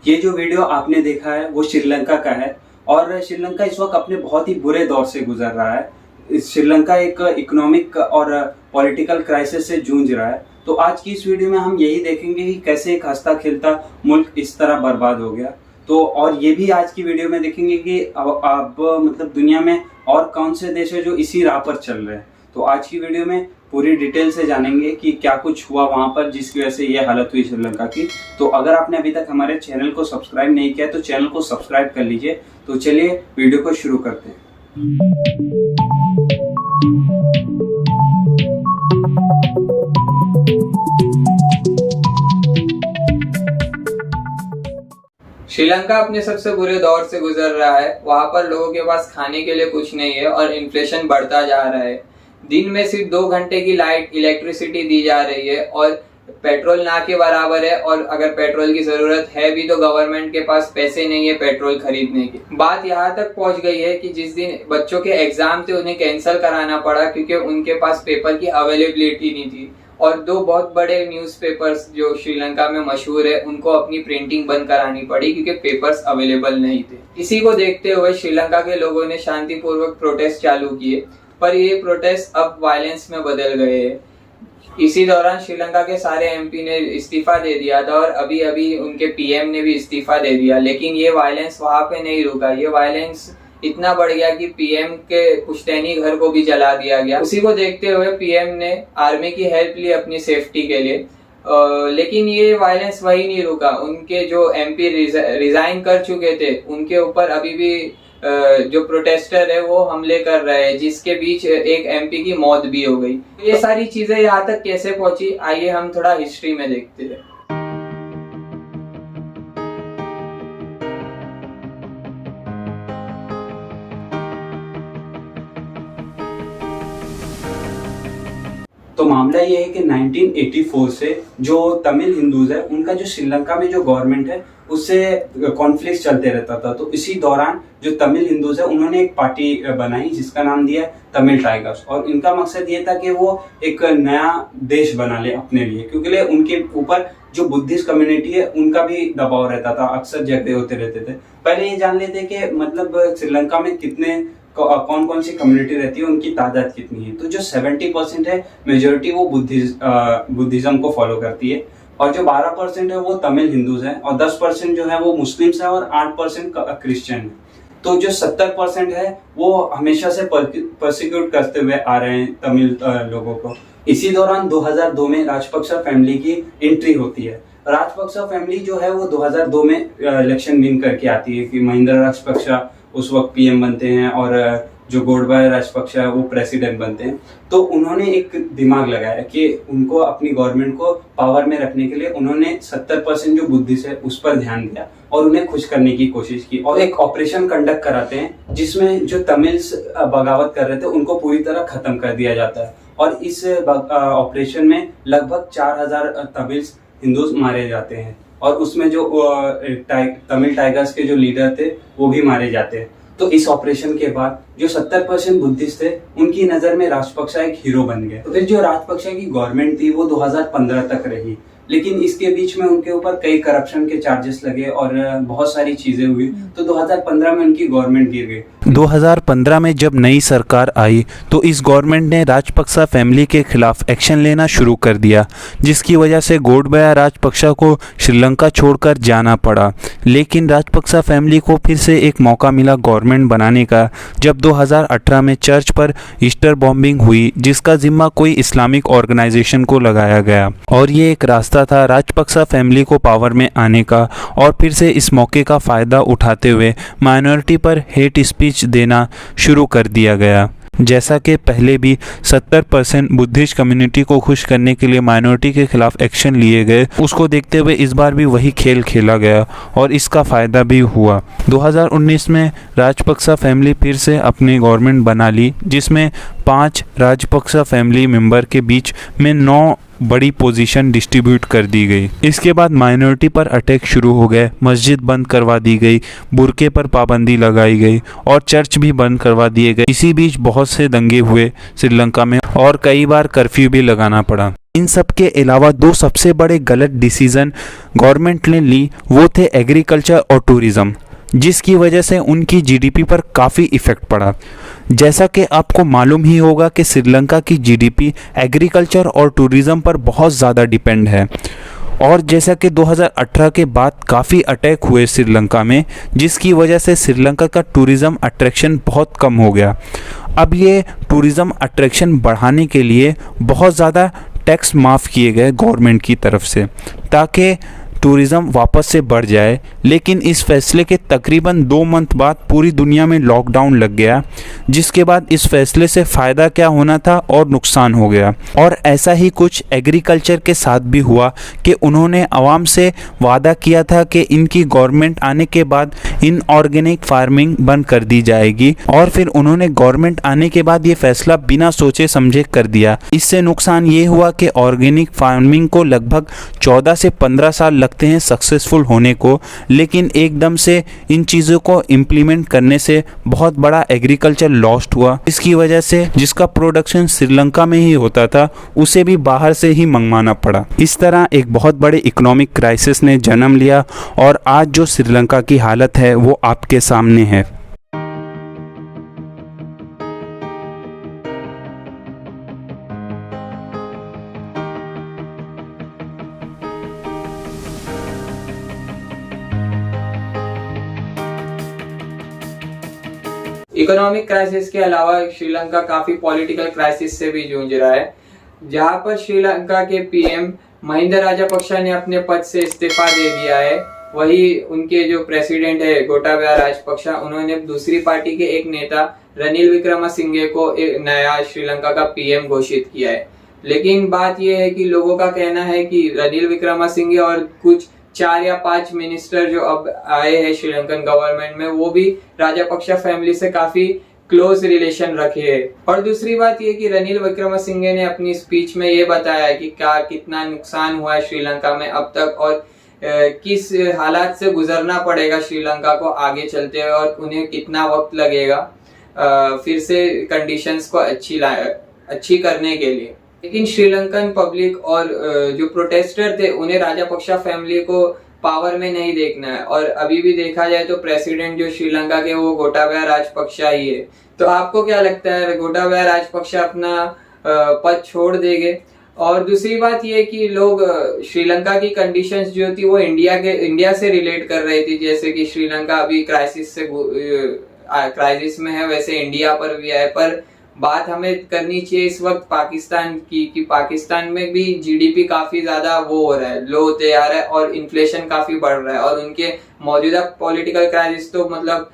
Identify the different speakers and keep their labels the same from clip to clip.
Speaker 1: ये जो वीडियो आपने देखा है वो श्रीलंका का है और श्रीलंका इस वक्त अपने बहुत ही बुरे दौर से गुजर रहा है। श्रीलंका एक इकोनॉमिक और पॉलिटिकल क्राइसिस से जूझ रहा है। तो आज की इस वीडियो में हम यही देखेंगे कि कैसे एक हंसता खेलता मुल्क इस तरह बर्बाद हो गया। तो और ये भी आज की वीडियो में देखेंगे कि अब मतलब दुनिया में और कौन से देश है जो इसी राह पर चल रहे हैं। तो आज की वीडियो में पूरी डिटेल से जानेंगे कि क्या कुछ हुआ वहां पर जिसकी वजह से ये हालत हुई श्रीलंका की। तो अगर आपने अभी तक हमारे चैनल को सब्सक्राइब नहीं किया तो चैनल को सब्सक्राइब कर लीजिए। तो चलिए वीडियो को शुरू करते हैं।
Speaker 2: श्रीलंका अपने सबसे बुरे दौर से गुजर रहा है। वहां पर लोगों के पास खाने के लिए कुछ नहीं है और इन्फ्लेशन बढ़ता जा रहा है। दिन में सिर्फ 2 घंटे की इलेक्ट्रिसिटी दी जा रही है और पेट्रोल ना के बराबर है। और अगर पेट्रोल की जरूरत है भी तो गवर्नमेंट के पास पैसे नहीं है पेट्रोल खरीदने की। बात यहाँ तक पहुंच गई है कि जिस दिन बच्चों के एग्जाम थे उन्हें कैंसिल कराना पड़ा क्योंकि उनके पास पेपर की अवेलेबिलिटी नहीं थी। और 2 बहुत बड़े न्यूज़पेपर्स जो श्रीलंका में मशहूर है उनको अपनी प्रिंटिंग बंद करानी पड़ी क्योंकि पेपर्स अवेलेबल नहीं थे। इसी को देखते हुए श्रीलंका के लोगों ने शांतिपूर्वक प्रोटेस्ट चालू किए, पर ये प्रोटेस्ट अब वायलेंस में बदल गए हैं। इसी दौरान श्रीलंका के सारे एमपी ने इस्तीफा दे दिया था और अभी अभी उनके पीएम ने भी इस्तीफा दे दिया। लेकिन ये वायलेंस वहां पे नहीं रुका। ये वायलेंस इतना बढ़ गया कि पीएम के पुश्तैनी घर को भी जला दिया गया। उसी को देखते हुए पीएम ने आर्मी की हेल्प ली अपनी सेफ्टी के लिए। लेकिन ये वायलेंस वही नहीं रुका। उनके जो एमपी रिजाइन कर चुके थे उनके ऊपर अभी भी जो प्रोटेस्टर है वो हमले कर रहे हैं, जिसके बीच एक एमपी की मौत भी हो गई। ये सारी चीजें यहाँ तक कैसे पहुंची, आइए हम थोड़ा हिस्ट्री में देखते हैं।
Speaker 1: तो मामला ये है कि 1984 से जो तमिल हिंदूज है उनका जो श्रीलंका में जो गवर्नमेंट है उससे कॉन्फ्लिक्ट चलते रहता था। तो इसी दौरान जो तमिल हिंदूज है उन्होंने एक पार्टी बनाई जिसका नाम दिया तमिल टाइगर्स। और इनका मकसद ये था कि वो एक नया देश बना ले अपने लिए, क्योंकि उनके ऊपर जो बुद्धिस्ट कम्युनिटी है उनका भी दबाव रहता था, अक्सर झगड़े होते रहते थे। पहले ये जान लेते कि मतलब श्रीलंका में कितने कौन कौन सी कम्युनिटी रहती है, उनकी तादाद कितनी है। तो जो 70% है मेजोरिटी वो बुद्धिज्म को फॉलो करती है और जो 12% है वो तमिल हिंदूज हैं और 10% जो है वो मुस्लिम्स है और 8% क्रिश्चियन है। तो जो 70% है वो हमेशा से परसिक्यूट करते हुए आ रहे हैं तमिल लोगों को। इसी दौरान 2002 में राजपक्सा फैमिली की एंट्री होती है। राजपक्सा फैमिली जो है वो 2002 में इलेक्शन विन करके आती है कि महिंद्रा राजपक्सा उस वक्त पीएम बनते हैं और जो गोडबाया राजपक्सा है वो प्रेसिडेंट बनते हैं। तो उन्होंने एक दिमाग लगाया कि उनको अपनी गवर्नमेंट को पावर में रखने के लिए उन्होंने 70% जो बुद्धिस्ट है उस पर ध्यान दिया और उन्हें खुश करने की कोशिश की और एक ऑपरेशन कंडक्ट कराते हैं जिसमें जो तमिल्स बगावत कर रहे थे उनको पूरी तरह खत्म कर दिया जाता है। और इस ऑपरेशन में लगभग 4000 तमिल्स हिंदूज मारे जाते हैं और उसमें जो तमिल टाइगर्स के जो लीडर थे वो भी मारे जाते हैं। तो इस ऑपरेशन के बाद जो 70% बुद्धिस्ट थे उनकी नजर में राजपक्सा एक हीरो बन गए। तो फिर जो राजपक्सा की गवर्नमेंट थी वो 2015 तक रही, लेकिन इसके बीच में उनके ऊपर कई करप्शन के चार्जेस लगे और बहुत सारी चीजें हुई। तो 2015 में उनकी गवर्नमेंट गिर गई।
Speaker 3: 2015 में जब नई सरकार आई तो इस गवर्नमेंट ने राजपक्सा फैमिली के खिलाफ एक्शन लेना शुरू कर दिया, जिसकी वजह से गोडबाया राजपक्सा को श्रीलंका छोड़कर जाना पड़ा। लेकिन राजपक्सा फैमिली को फिर से एक मौका मिला गवर्नमेंट बनाने का, जब 2018 में चर्च पर ईस्टर बॉम्बिंग हुई जिसका जिम्मा कोई इस्लामिक ऑर्गेनाइजेशन को लगाया गया। और ये एक रास्ता था राजपक्सा फैमिली को पावर में आने का। और फिर से इस मौके का फ़ायदा उठाते हुए माइनॉरिटी पर हेट स्पीच देना शुरू कर दिया गया। जैसा कि पहले भी 70% बुद्धिस्ट कम्युनिटी को खुश करने के लिए माइनॉरिटी के खिलाफ एक्शन लिए गए, उसको देखते हुए इस बार भी वही खेल खेला गया और इसका फ़ायदा भी हुआ। 2019 में राजपक्सा फैमिली फिर से अपनी गवर्नमेंट बना ली जिसमें 5 राजपक्सा फैमिली मेंबर के बीच में 9 बड़ी पोजीशन डिस्ट्रीब्यूट कर दी गई। इसके बाद माइनॉरिटी पर अटैक शुरू हो गए, मस्जिद बंद करवा दी गई, बुरके पर पाबंदी लगाई गई और चर्च भी बंद करवा दिए गए। इसी बीच बहुत से दंगे हुए श्रीलंका में और कई बार कर्फ्यू भी लगाना पड़ा। इन सब के अलावा 2 सबसे बड़े गलत डिसीजन गवर्नमेंट ने ली, वो थे एग्रीकल्चर और टूरिज़्म, जिसकी वजह से उनकी जीडीपी पर काफ़ी इफ़ेक्ट पड़ा। जैसा कि आपको मालूम ही होगा कि श्रीलंका की जीडीपी एग्रीकल्चर और टूरिज़्म पर बहुत ज़्यादा डिपेंड है और जैसा कि 2018 के बाद काफ़ी अटैक हुए श्रीलंका में, जिसकी वजह से श्रीलंका का टूरिज़्म अट्रैक्शन बहुत कम हो गया। अब ये टूरिज़्म अट्रैक्शन बढ़ाने के लिए बहुत ज़्यादा टैक्स माफ़ किए गए गवर्नमेंट की तरफ से ताकि टूरिज़्म वापस से बढ़ जाए। लेकिन इस फैसले के तकरीबन 2 मंथ बाद पूरी दुनिया में लॉकडाउन लग गया, जिसके बाद इस फैसले से फ़ायदा क्या होना था और नुकसान हो गया। और ऐसा ही कुछ एग्रीकल्चर के साथ भी हुआ कि उन्होंने आवाम से वादा किया था कि इनकी गवर्नमेंट आने के बाद इनऑर्गेनिक फार्मिंग बंद कर दी जाएगी और फिर उन्होंने गवर्नमेंट आने के बाद ये फैसला बिना सोचे समझे कर दिया। इससे नुकसान ये हुआ कि ऑर्गेनिक फार्मिंग को लगभग 14 से 15 साल लगते हैं सक्सेसफुल होने को, लेकिन एकदम से इन चीज़ों को इम्प्लीमेंट करने से बहुत बड़ा एग्रीकल्चर लॉस्ट हुआ। इसकी वजह से जिसका प्रोडक्शन श्रीलंका में ही होता था उसे भी बाहर से ही मंगवाना पड़ा। इस तरह एक बहुत बड़े इकोनॉमिक क्राइसिस ने जन्म लिया और आज जो श्रीलंका की हालत है वो आपके सामने है।
Speaker 2: इकोनॉमिक क्राइसिस के अलावा श्रीलंका काफी पॉलिटिकल क्राइसिस से भी जूझ रहा है, जहां पर श्रीलंका के पीएम महिंदा राजपक्षा ने अपने पद से इस्तीफा दे दिया है। वही उनके जो प्रेसिडेंट है गोटाबाया राजपक्षा, उन्होंने दूसरी पार्टी के एक नेता रनिल विक्रमसिंघे को एक नया श्रीलंका का पीएम घोषित किया है। लेकिन बात यह है कि लोगों का कहना है कि रनिल विक्रमसिंघे और कुछ 4 या 5 मिनिस्टर जो अब आए हैं श्रीलंकन गवर्नमेंट में, वो भी राजपक्षा फैमिली से काफी क्लोज रिलेशन रखे हैं। और दूसरी बात ये कि रनिल विक्रमसिंघे ने अपनी स्पीच में ये बताया कि कितना नुकसान हुआ है श्रीलंका में अब तक और किस हालात से गुजरना पड़ेगा श्रीलंका को आगे चलते हुए और उन्हें कितना वक्त लगेगा फिर से कंडीशंस को अच्छी करने के लिए। लेकिन श्रीलंकन पब्लिक और जो प्रोटेस्टर थे उन्हें राजपक्षा फैमिली को पावर में नहीं देखना है और अभी भी देखा जाए तो प्रेसिडेंट जो श्रीलंका के वो गोटाबाया राजपक्षा ही है। तो आपको क्या लगता है, गोटाबाया राजपक्षा अपना पद छोड़ देंगे? और दूसरी बात ये कि लोग श्रीलंका की कंडीशंस जो थी वो इंडिया से रिलेट कर रही थी, जैसे कि श्रीलंका अभी क्राइसिस में है वैसे इंडिया पर भी है। पर बात हमें करनी चाहिए इस वक्त पाकिस्तान की कि पाकिस्तान में भी जीडीपी काफी ज्यादा वो हो रहा है, लो होते जा रहा है और इन्फ्लेशन काफी बढ़ रहा है और उनके मौजूदा पॉलिटिकल क्राइसिस तो मतलब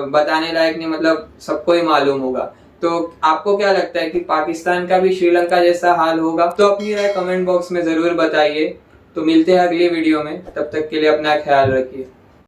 Speaker 2: बताने लायक नहीं, मतलब सबको ही मालूम होगा। तो आपको क्या लगता है कि पाकिस्तान का भी श्रीलंका जैसा हाल होगा? तो अपनी राय कमेंट बॉक्स में जरूर बताइए। तो मिलते हैं अगली वीडियो में, तब तक के लिए अपना ख्याल रखिए।